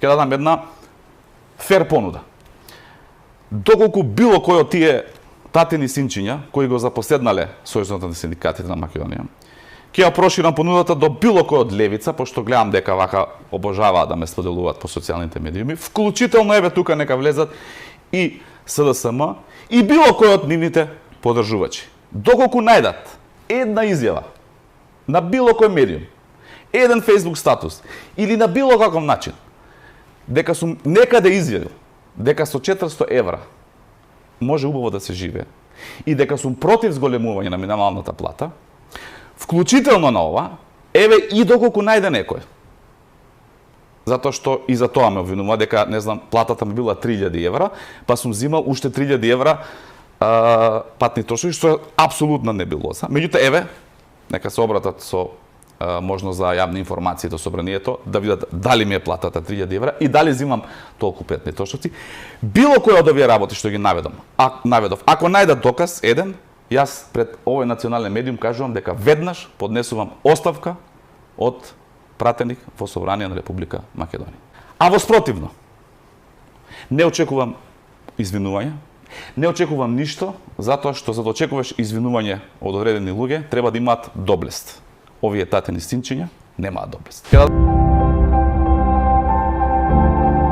Ќе дадам една фер понуда. Доколку било кој од тие татини синчиња кои го запоследнале Сојузот на синдикатите на Македонија, ќе ја проширам понудата до било кој од левица, пошто гледам дека вака обожаваат да ме споделуваат по социјалните медиуми, вклучително еве тука нека влезат и СДСМ и било кој од нивните поддржувачи. Доколку најдат една изјава на било кој медиум, еден Facebook статус или на било каков начин, дека сум некаде изјавил дека со 400 евра може убаво да се живее и дека сум против зголемување на минималната плата, вклучително на ова, еве и доколку најде некој. Затоа што и за тоа ме обвинува дека, не знам, платата ми била 3000 евра, па сум взимал уште 3000 евра патни трошоци, што апсолутна небилоза. Меѓутоа, еве, нека се обратат со можност за јавна информација до собранието, да видат дали ми е платата 3000 евра и дали взимам толку патни трошоци. Било кој од овие работи што ги наведов, ако најдат доказ еден, јас пред овој национален медиум кажувам дека веднаш поднесувам оставка од пратеник во Собрание на Република Македонија. А во спротивно, не очекувам извинување, не очекувам ништо, затоа што за да очекуваш извинување од одредени луѓе, треба да имаат доблест. Овие татени синчиња немаат доблест.